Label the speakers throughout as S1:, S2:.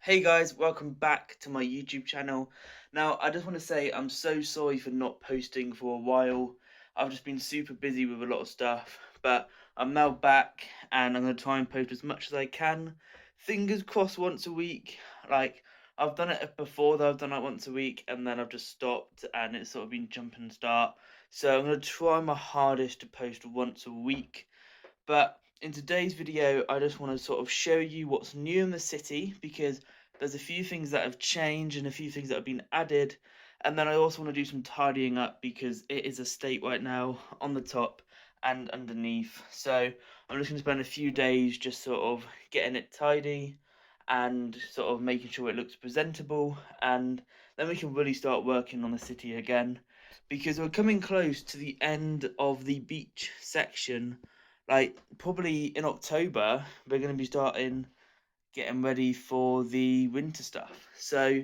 S1: Hey guys, welcome back to my YouTube channel. Now, I just want to say I'm so sorry for not posting for a while. I've just been super busy with a lot of stuff, but I'm now back and I'm going to try and post as much as I can. Fingers crossed once a week. Like, I've done it before though, I've done it once a week and then I've just stopped and it's sort of been jump and start. So I'm going to try my hardest to post once a week. But in today's video, I just want to sort of show you what's new in the city because there's a few things that have changed and a few things that have been added. And then I also want to do some tidying up because it is a state right now on the top and underneath. So I'm just going to spend a few days just sort of getting it tidy and sort of making sure it looks presentable. And then we can really start working on the city again because we're coming close to the end of the beach section. Like probably in October, we're going to be starting getting ready for the winter stuff. So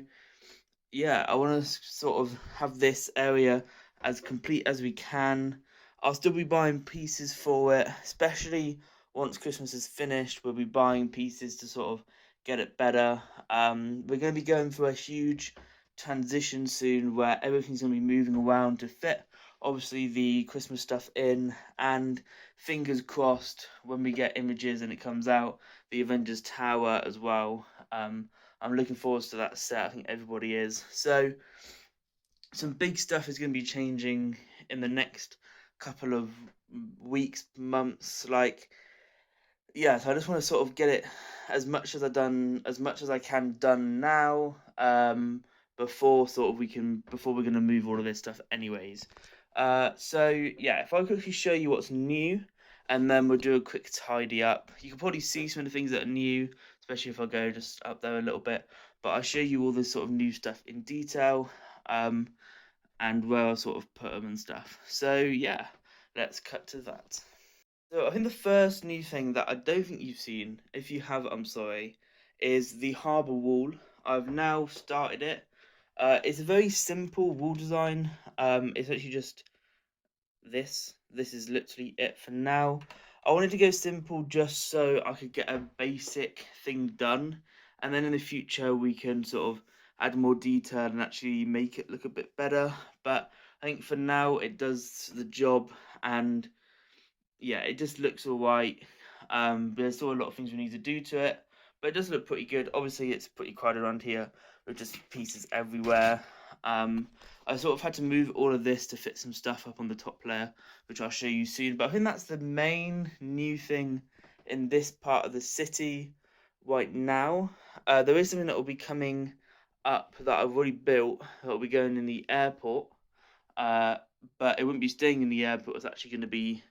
S1: yeah, I want to sort of have this area as complete as we can. I'll still be buying pieces for it, especially once Christmas is finished. We'll be buying pieces to sort of get it better. We're going to be going through a huge transition soon where everything's going to be moving around to fit obviously the Christmas stuff in, and fingers crossed when we get images and it comes out, the Avengers Tower as well. I'm looking forward to that set. I think everybody is. So some big stuff is going to be changing in the next couple of weeks, months. Like yeah, so I just want to sort of get it as much as I can done now. Before sort of before we're gonna move all of this stuff anyways. So yeah, if I quickly show you what's new, and then we'll do a quick tidy up. You can probably see some of the things that are new, especially if I go just up there a little bit. But I'll show you all this sort of new stuff in detail, and where I sort of put them and stuff. So yeah, let's cut to that. So I think the first new thing that I don't think you've seen, if you have, I'm sorry, is the harbour wall. I've now started it. It's a very simple wall design. It's actually just this. This is literally it for now. I wanted to go simple just so I could get a basic thing done, and then in the future we can sort of add more detail and actually make it look a bit better. But I think for now it does the job, and yeah, it just looks all right. There's still a lot of things we need to do to it, but it does look pretty good. Obviously, it's pretty crowded around here with just pieces everywhere. I sort of had to move all of this to fit some stuff up on the top layer, which I'll show you soon. But I think that's the main new thing in this part of the city right now. There is something that will be coming up that I've already built that will be going in the airport. Uh, but it wouldn't be staying in the airport. It's actually going to be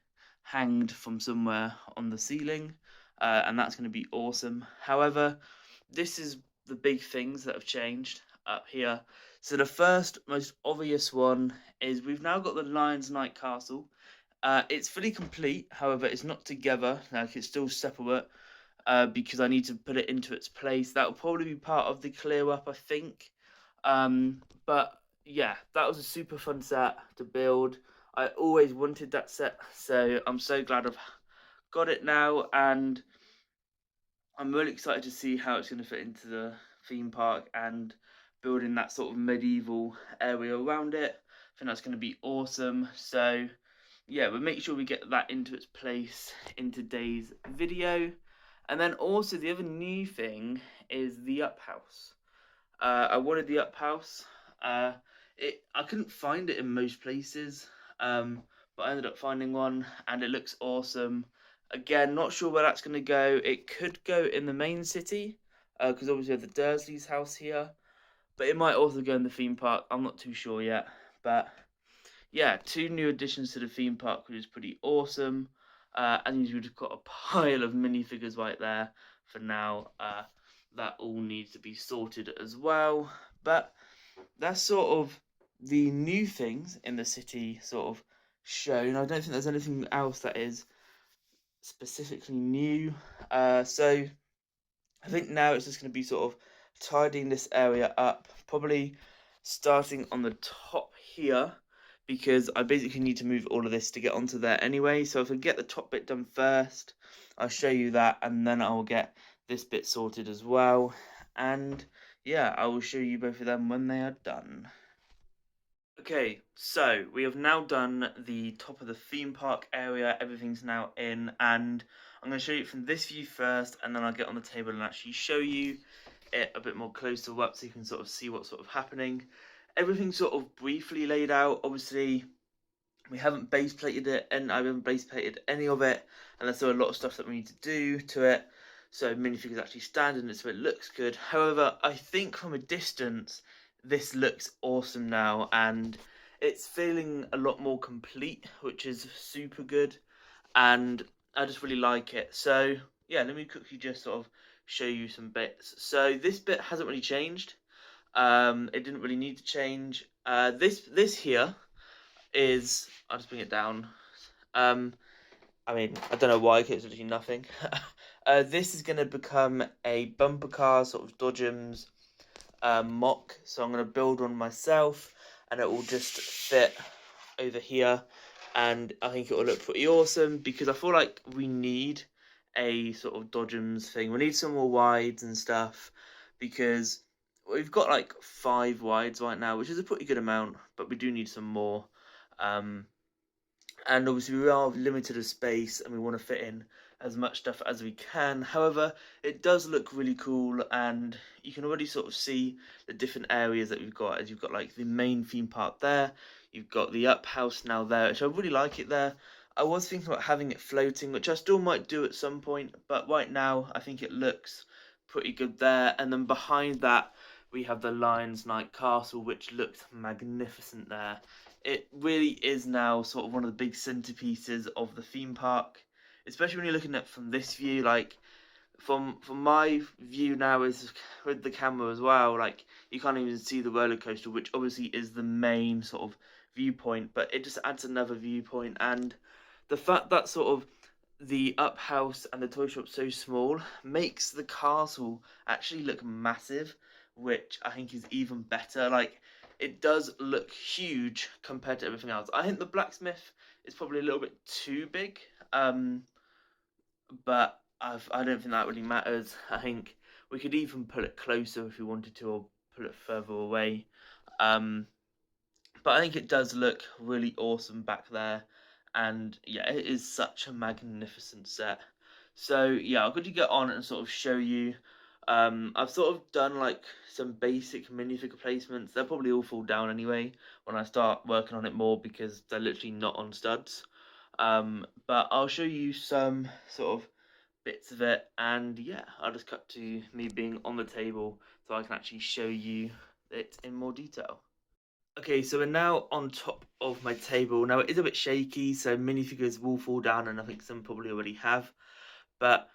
S1: hanged from somewhere on the ceiling, and that's going to be awesome. However, this is the big things that have changed up here. So the first most obvious one is we've now got the Lions Night Castle. It's fully complete, however, it's not together, like it's still separate, because I need to put it into its place. That will probably be part of the clear up, I think. But yeah, that was a super fun set to build. I always wanted that set, so I'm so glad I've got it now, and I'm really excited to see how it's going to fit into the theme park and building that sort of medieval area around it. I think that's going to be awesome. So yeah, we'll make sure we get that into its place in today's video. And then also the other new thing is the up house. I wanted the up house. I couldn't find it in most places, but I ended up finding one, and it looks awesome. Again, not sure where that's going to go. It could go in the main city, because obviously we have the Dursleys' house here, but it might also go in the theme park. I'm not too sure yet, but yeah, two new additions to the theme park, which is pretty awesome. And you've just got a pile of minifigures right there for now. That all needs to be sorted as well. But that's sort of the new things in the city sort of shown. I don't think there's anything else that is specifically new. So I think now it's just going to be sort of tidying this area up, probably starting on the top here, because I basically need to move all of this to get onto there anyway. So if I get the top bit done first, I'll show you that, and then I'll get this bit sorted as well. and yeah, I will show you both of them when they are done. Okay, so we have now done the top of the theme park area, everything's now in, and I'm going to show you it from this view first, and then I'll get on the table and actually show you it a bit more closer up so you can sort of see what's sort of happening. Everything's sort of briefly laid out. Obviously, we haven't base plated it, and I haven't base plated any of it, and there's still a lot of stuff that we need to do to it, so minifigures actually stand in it so it looks good. However, I think from a distance, this looks awesome now, and it's feeling a lot more complete, which is super good, and I just really like it. So yeah, let me quickly just sort of show you some bits. So this bit hasn't really changed. It didn't really need to change. This here is, I'll just bring it down. I mean, I don't know why, it's literally nothing. This is going to become a bumper car, sort of Dodgems mock. So I'm going to build one myself, and it will just fit over here. And I think it will look pretty awesome, because I feel like we need a sort of Dodgems thing. We need some more wides and stuff, because we've got like 5 wides right now, which is a pretty good amount, but we do need some more. And obviously we are limited of space, and we want to fit in as much stuff as we can. However, it does look really cool, and you can already sort of see the different areas that we've got. As you've got like the main theme park there, you've got the up house now there, which I really like it there. I was thinking about having it floating, which I still might do at some point, but right now I think it looks pretty good there. And then behind that we have the Lions Night Castle, which looks magnificent there. It really is now sort of one of the big centerpieces of the theme park, especially when you're looking at from this view. Like from my view now, is with the camera as well, like you can't even see the roller coaster, which obviously is the main sort of viewpoint, but it just adds another viewpoint. And the fact that sort of the up house and the toy shop so small makes the castle actually look massive, which I think is even better. Like, it does look huge compared to everything else. I think the blacksmith is probably a little bit too big, but I don't think that really matters. I think we could even pull it closer if we wanted to, or pull it further away. But I think it does look really awesome back there, and yeah, it is such a magnificent set. So yeah, I'll quickly get on and sort of show you. I've sort of done like some basic minifigure placements. They'll probably all fall down anyway when I start working on it more, because they're literally not on studs. But I'll show you some sort of bits of it, and yeah, I'll just cut to me being on the table so I can actually show you it in more detail. Okay, so we're now on top of my table. Now it is a bit shaky, so minifigures will fall down, and I think some probably already have. But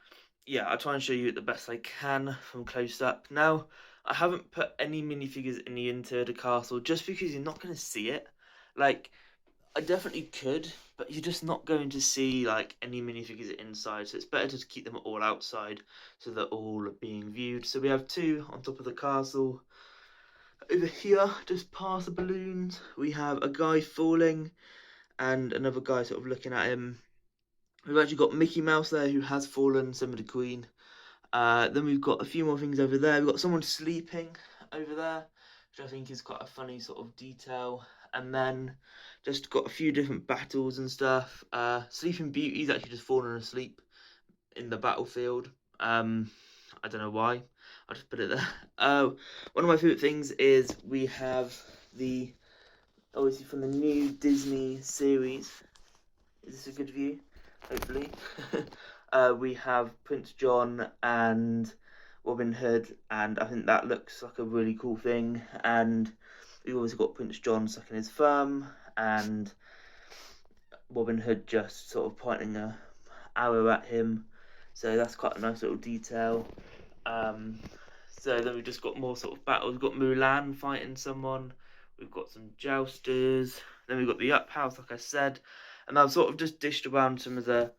S1: yeah, I'll try and show you it the best I can from close up. Now, I haven't put any minifigures in the interior of the castle, just because you're not going to see it. Like, I definitely could, but you're just not going to see like any minifigures inside, so it's better to keep them all outside so they're all being viewed. So we have 2 on top of the castle. Over here, just past the balloons, we have a guy falling and another guy sort of looking at him. We've actually got Mickey Mouse there, who has fallen, some of the Queen. Then we've got a few more things over there. We've got someone sleeping over there, which I think is quite a funny sort of detail. And then just got a few different battles and stuff. Sleeping Beauty's actually just fallen asleep in the battlefield. I don't know why. I'll just put it there. One of my favourite things is we have the, obviously from the new Disney series. Is this a good view? Hopefully. We have Prince John and Robin Hood, and I think that looks like a really cool thing. And we've also got Prince John sucking his thumb, and Robin Hood just sort of pointing a arrow at him. So that's quite a nice little detail. So then we've just got more sort of battles. We've got Mulan fighting someone. We've got some jousters. Then we've got the up house, like I said. And I've sort of just dished around some of the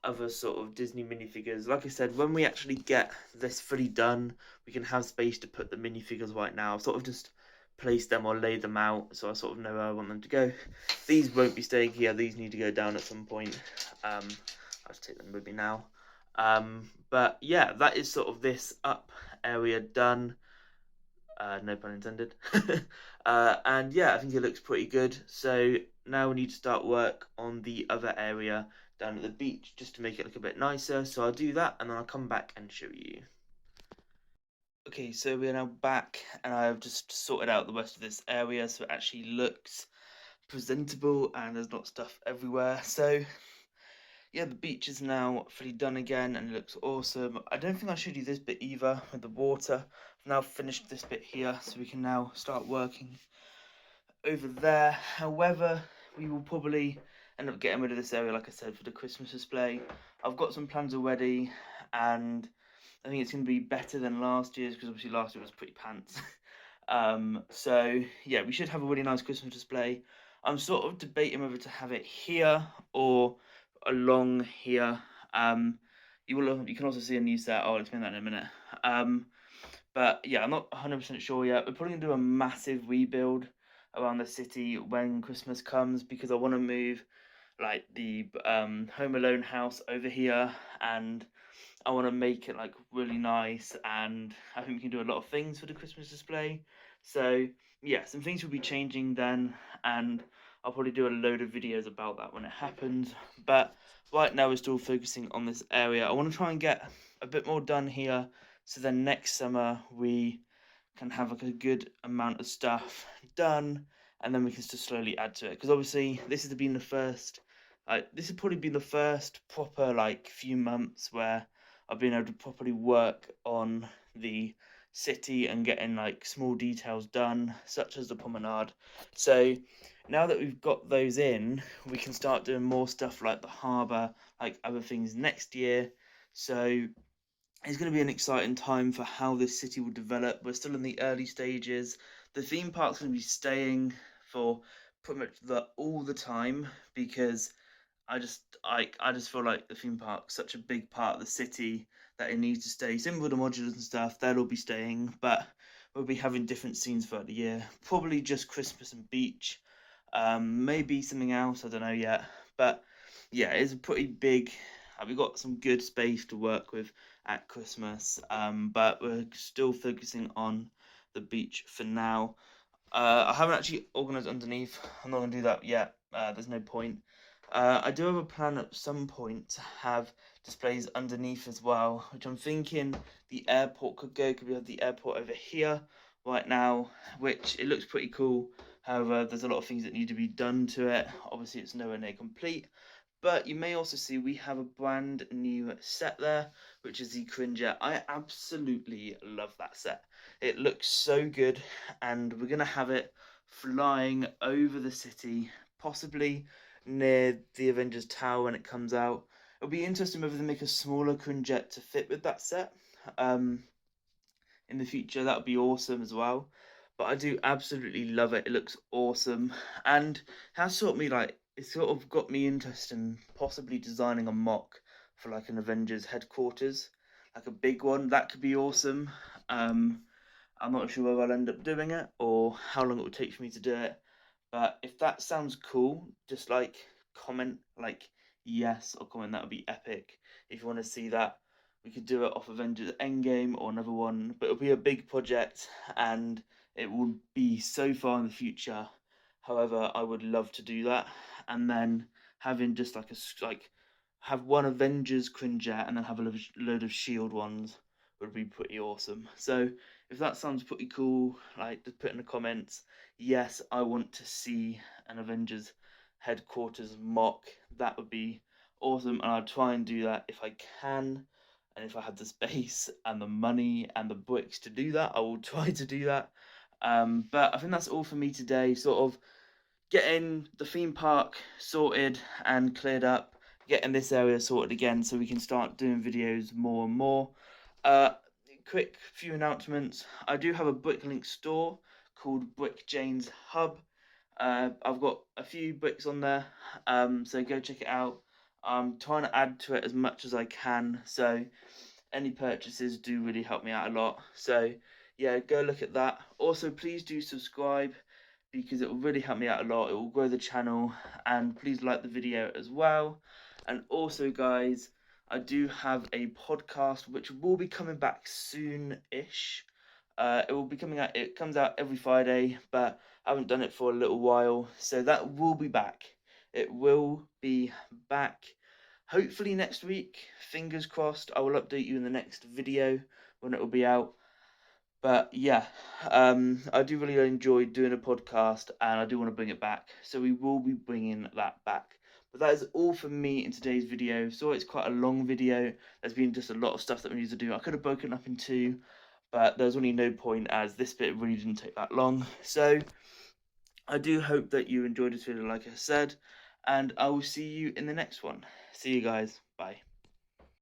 S1: other sort of Disney minifigures. Like I said, when we actually get this fully done, we can have space to put the minifigures right now. I've sort of just placed them or laid them out, so I sort of know where I want them to go. These won't be staying here. These need to go down at some point. I'll just take them with me now. But yeah, that is sort of this up area done. No pun intended. And yeah, I think it looks pretty good. So now we need to start work on the other area down at the beach just to make it look a bit nicer. So I'll do that and then I'll come back and show you. Okay, so we're now back and I've just sorted out the rest of this area so it actually looks presentable and there's not stuff everywhere. So yeah, the beach is now fully done again and it looks awesome. I don't think I showed you this bit either with the water. I've now finished this bit here so we can now start working over there. However, we will probably end up getting rid of this area, like I said, for the Christmas display. I've got some plans already and I think it's going to be better than last year's because obviously last year was pretty pants. So yeah, we should have a really nice Christmas display. I'm sort of debating whether to have it here or along here. You can also see a new set. I'll explain that in a minute. But yeah, I'm not 100% sure yet. We're probably gonna do a massive rebuild around the city when Christmas comes because I want to move like the Home Alone house over here and I want to make it like really nice, and I think we can do a lot of things for the Christmas display. So yeah, some things will be changing then, and I'll probably do a load of videos about that when it happens. But right now we're still focusing on this area. I want to try and get a bit more done here, so then next summer we can have like a good amount of stuff done, and then we can just slowly add to it. Because obviously this has been the first, like this has probably been the first proper like few months where I've been able to properly work on the city and getting like small details done, such as the promenade. So now that we've got those in, we can start doing more stuff like the harbour, like other things next year. So it's going to be an exciting time for how this city will develop. We're still in the early stages. The theme park's going to be staying for pretty much all the time because I just feel like the theme park's such a big part of the city that it needs to stay. Same with the modulars and stuff, they'll all be staying, but we'll be having different scenes throughout the year. Probably just Christmas and beach. Maybe something else, I don't know yet. But yeah, it's a pretty big. We've got some good space to work with at Christmas, but we're still focusing on the beach for now. I haven't actually organised underneath. I'm not going to do that yet. There's no point. I do have a plan at some point to have displays underneath as well, which I'm thinking the airport could go. Could we have the airport over here right now, which it looks pretty cool. However, there's a lot of things that need to be done to it. Obviously, it's nowhere near complete. But you may also see we have a brand new set there, which is the Cringer. I absolutely love that set. It looks so good, and we're going to have it flying over the city, possibly near the Avengers Tower when it comes out. It'll be interesting whether they make a smaller Quinjet to fit with that set in the future. That would be awesome as well. But I do absolutely love it. It looks awesome and has sort of me like it sort of got me interested in possibly designing a mock for like an Avengers headquarters, like a big one. That could be awesome. I'm not sure whether I'll end up doing it or how long it would take for me to do it. But if that sounds cool, just like comment like yes or comment that would be epic. If you want to see that, we could do it off Avengers Endgame or another one, but it'll be a big project and it will be so far in the future. However, I would love to do that, and then having just like have one Avengers Quinjet and then have a load of Shield ones would be pretty awesome. So if that sounds pretty cool, like just put in the comments, yes, I want to see an Avengers headquarters mock. That would be awesome, and I'll try and do that if I can. And if I have the space and the money and the bricks to do that, I will try to do that. But I think that's all for me today. Sort of getting the theme park sorted and cleared up, getting this area sorted again so we can start doing videos more and more. Quick few announcements. I do have a Bricklink store called Brick Jane's Hub. I've got a few bricks on there, so go check it out. I'm trying to add to it as much as I can, so any purchases do really help me out a lot. So yeah, go look at that. Also, please do subscribe because it will really help me out a lot. It will grow the channel, and please like the video as well. And also, guys, I do have a podcast which will be coming back soon-ish. It will be coming out. It comes out every Friday, but I haven't done it for a little while, so that will be back. It will be back. Hopefully next week. Fingers crossed. I will update you in the next video when it will be out. But yeah, I do really enjoy doing a podcast, and I do want to bring it back. So we will be bringing that back. But that is all from me in today's video. So it's quite a long video. There's been just a lot of stuff that we need to do. I could have broken up in two, but there's really no point as this bit really didn't take that long. So I do hope that you enjoyed this video, like I said, and I will see you in the next one. See you guys. Bye.